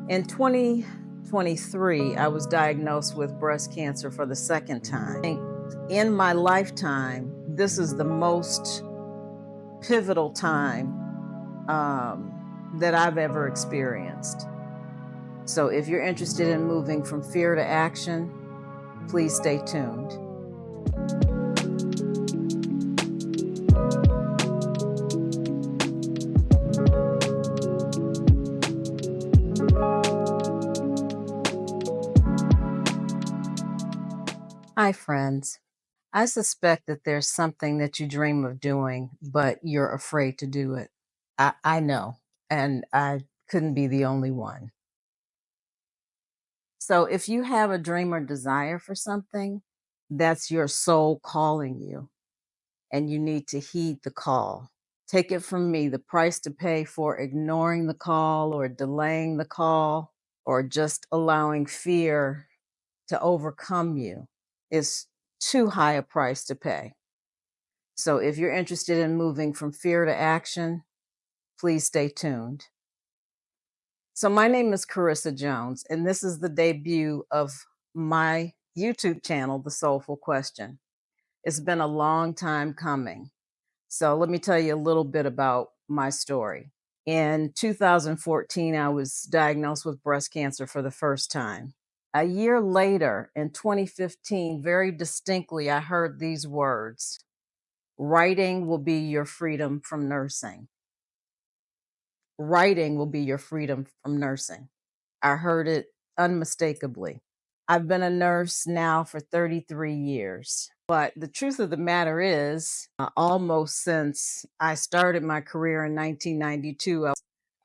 In 2023, I was diagnosed with breast cancer for the second time. In my lifetime, this is the most pivotal time that I've ever experienced. So if you're interested in moving from fear to action, please stay tuned. Hi, friends. I suspect that there's something that you dream of doing, but you're afraid to do it. I know, and I couldn't be the only one. So if you have a dream or desire for something, that's your soul calling you, and you need to heed the call. Take it from me, the price to pay for ignoring the call or delaying the call or just allowing fear to overcome you is too high a price to pay. So if you're interested in moving from fear to action, please stay tuned. So my name is Carissa Jones, and this is the debut of my YouTube channel, The Soulful Question. It's been a long time coming. So let me tell you a little bit about my story. In 2014, I was diagnosed with breast cancer for the first time. A year later, in 2015, very distinctly, I heard these words: writing will be your freedom from nursing. Writing will be your freedom from nursing. I heard it unmistakably. I've been a nurse now for 33 years. But the truth of the matter is, almost since I started my career in 1992,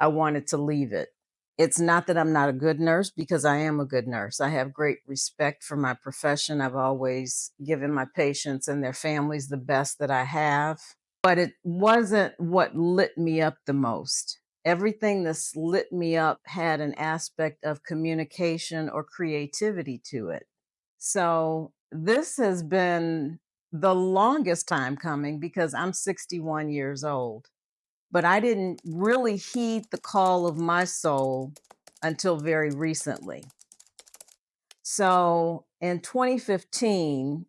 I wanted to leave it. It's not that I'm not a good nurse, because I am a good nurse. I have great respect for my profession. I've always given my patients and their families the best that I have. But it wasn't what lit me up the most. Everything that's lit me up had an aspect of communication or creativity to it. So this has been the longest time coming, because I'm 61 years old. But I didn't really heed the call of my soul until very recently. So in 2015,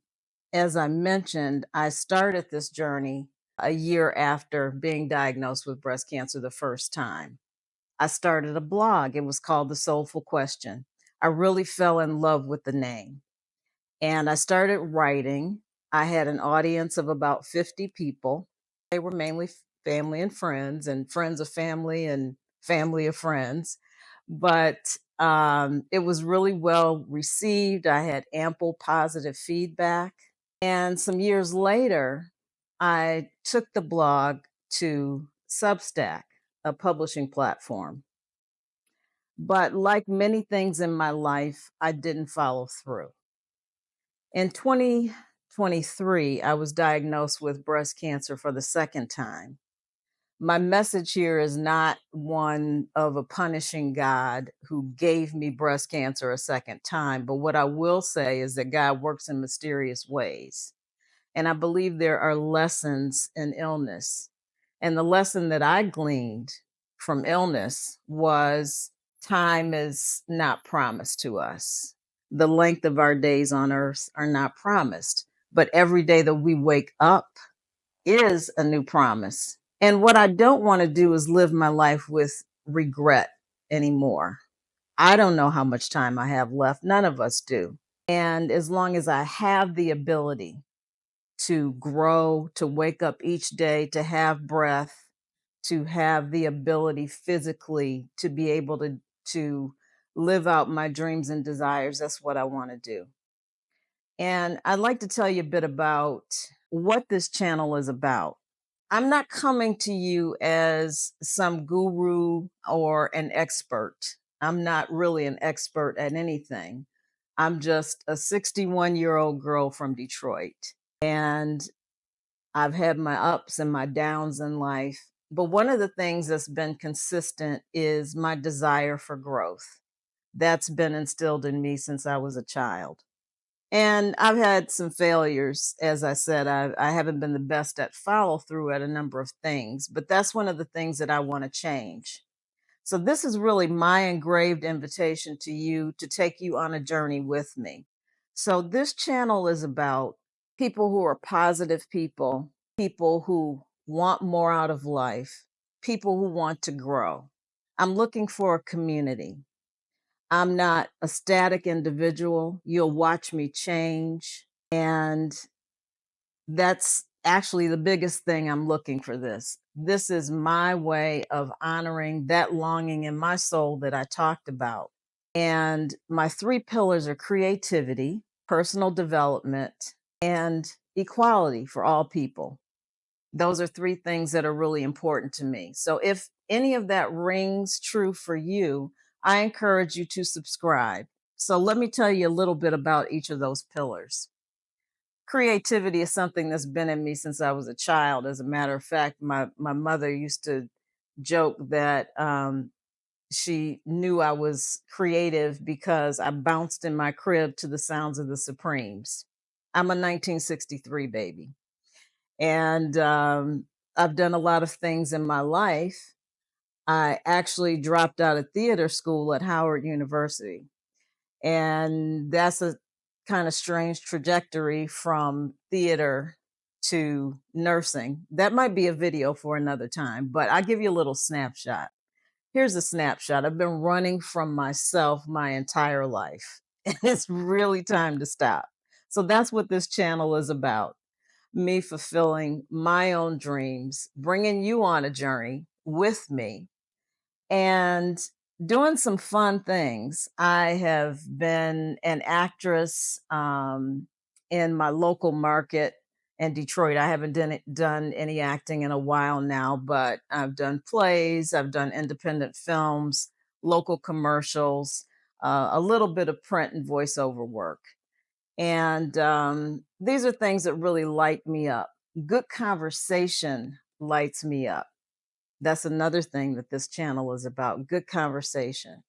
as I mentioned, I started this journey a year after being diagnosed with breast cancer the first time. I started a blog. It was called The Soulful Question. I really fell in love with the name. And I started writing. I had an audience of about 50 people. They were mainly family and friends of family and family of friends. But it was really well received. I had ample positive feedback. And some years later, I took the blog to Substack, a publishing platform. But like many things in my life, I didn't follow through. In 2023, I was diagnosed with breast cancer for the second time. My message here is not one of a punishing God who gave me breast cancer a second time, but what I will say is that God works in mysterious ways. And I believe there are lessons in illness. And the lesson that I gleaned from illness was time is not promised to us. The length of our days on earth are not promised, but every day that we wake up is a new promise. And what I don't want to do is live my life with regret anymore. I don't know how much time I have left. None of us do. And as long as I have the ability to grow, to wake up each day, to have breath, to have the ability physically to be able to live out my dreams and desires, that's what I want to do. And I'd like to tell you a bit about what this channel is about. I'm not coming to you as some guru or an expert. I'm not really an expert at anything. I'm just a 61-year-old girl from Detroit. And I've had my ups and my downs in life. But one of the things that's been consistent is my desire for growth. That's been instilled in me since I was a child. And I've had some failures. As I said, I haven't been the best at follow through at a number of things, but that's one of the things that I want to change. So this is really my engraved invitation to you to take you on a journey with me. So this channel is about people who are positive people, people who want more out of life, people who want to grow. I'm looking for a community. I'm not a static individual. You'll watch me change. And that's actually the biggest thing I'm looking for this. This is my way of honoring that longing in my soul that I talked about. And my three pillars are creativity, personal development, and equality for all people. Those are three things that are really important to me. So if any of that rings true for you, I encourage you to subscribe. So let me tell you a little bit about each of those pillars. Creativity is something that's been in me since I was a child. As a matter of fact, my mother used to joke that she knew I was creative because I bounced in my crib to the sounds of the Supremes. I'm a 1963 baby, and I've done a lot of things in my life. I actually dropped out of theater school at Howard University. And that's a kind of strange trajectory from theater to nursing. That might be a video for another time, but I'll give you a little snapshot. Here's a snapshot. I've been running from myself my entire life, and it's really time to stop. So that's what this channel is about, me fulfilling my own dreams, bringing you on a journey with me and doing some fun things. I have been an actress in my local market in Detroit. I haven't done any acting in a while now, but I've done plays, I've done independent films, local commercials, a little bit of print and voiceover work. And these are things that really light me up. Good conversation lights me up. That's another thing that this channel is about, good conversation.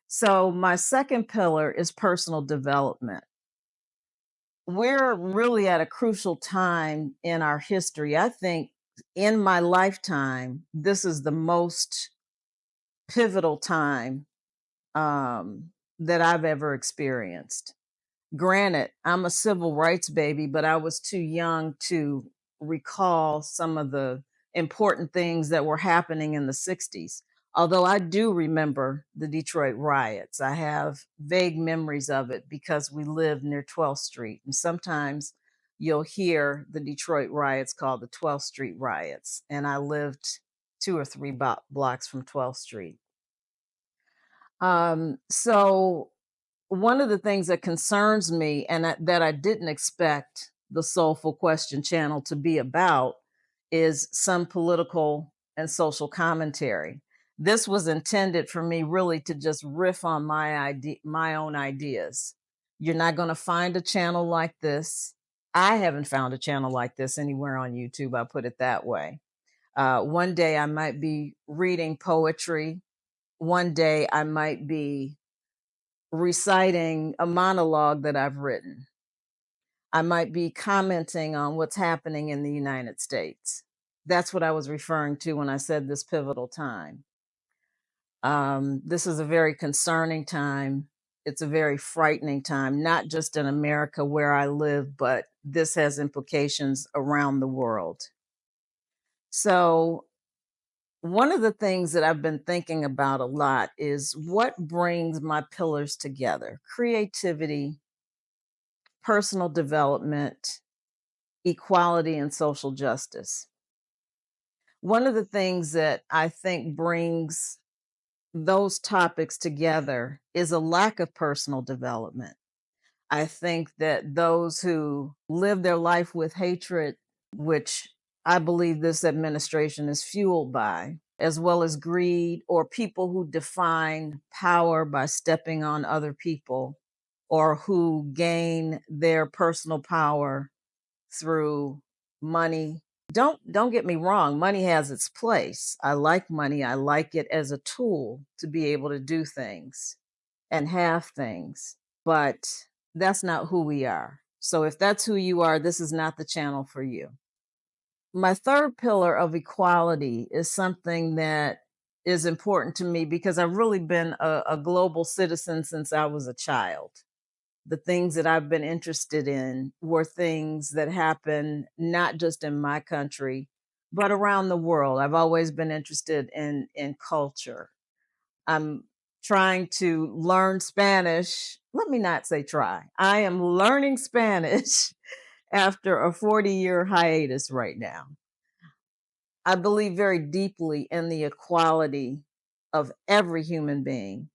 So, my second pillar is personal development. We're really at a crucial time in our history. I think in my lifetime, this is the most pivotal time that I've ever experienced. Granted, I'm a civil rights baby, but I was too young to recall some of the important things that were happening in the 60s. Although I do remember the Detroit riots, I have vague memories of it because we lived near 12th Street. And sometimes you'll hear the Detroit riots called the 12th Street riots. And I lived two or three blocks from 12th Street. So one of the things that concerns me and that I didn't expect the Soulful Question channel to be about is some political and social commentary. This was intended for me really to just riff on my own ideas. You're not going to find a channel like this. I haven't found a channel like this anywhere on YouTube. I'll put it that way. One day I might be reading poetry. One day I might be reciting a monologue that I've written. I might be commenting on what's happening in the United States. That's what I was referring to when I said this pivotal time. This is a very concerning time. It's a very frightening time, not just in America where I live, but this has implications around the world. So, one of the things that I've been thinking about a lot is what brings my pillars together: creativity, personal development, equality, and social justice. One of the things that I think brings those topics together is a lack of personal development. I think that those who live their life with hatred, which I believe this administration is fueled by, as well as greed, or people who define power by stepping on other people, or who gain their personal power through money. Don't get me wrong, money has its place. I like money. I like it as a tool to be able to do things and have things, but that's not who we are. So if that's who you are, this is not the channel for you. My third pillar of equality is something that is important to me because I've really been a global citizen since I was a child. The things that I've been interested in were things that happen not just in my country, but around the world. I've always been interested in culture. I'm trying to learn Spanish. Let me not say try. I am learning Spanish after a 40-year hiatus right now. I believe very deeply in the equality of every human being.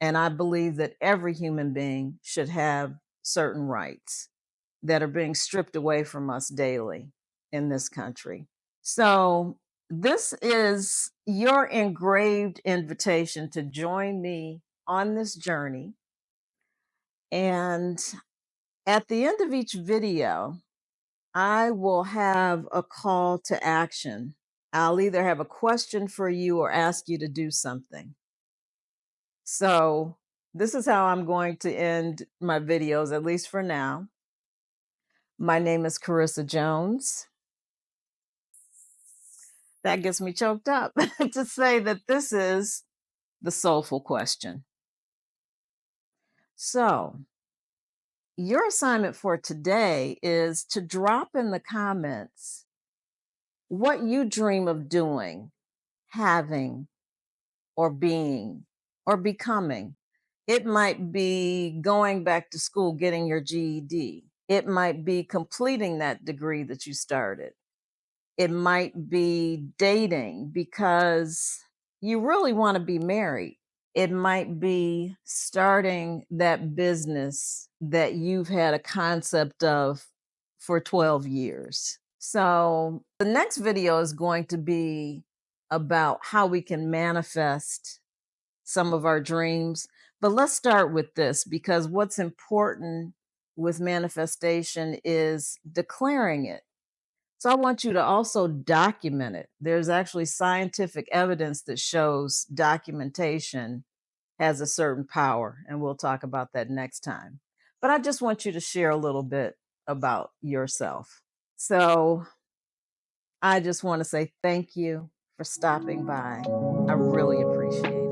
And I believe that every human being should have certain rights that are being stripped away from us daily in this country. So, this is your engraved invitation to join me on this journey. And at the end of each video, I will have a call to action. I'll either have a question for you or ask you to do something. So, this is how I'm going to end my videos, at least for now. My name is Carissa Jones. That gets me choked up to say that this is the Soulful Question. So, your assignment for today is to drop in the comments what you dream of doing, having, or being, or becoming. It might be going back to school, getting your GED. It might be completing that degree that you started. It might be dating because you really want to be married. It might be starting that business that you've had a concept of for 12 years. So, the next video is going to be about how we can manifest some of our dreams. But let's start with this because what's important with manifestation is declaring it. So I want you to also document it. There's actually scientific evidence that shows documentation has a certain power, and we'll talk about that next time. But I just want you to share a little bit about yourself. So I just want to say thank you for stopping by. I really appreciate it.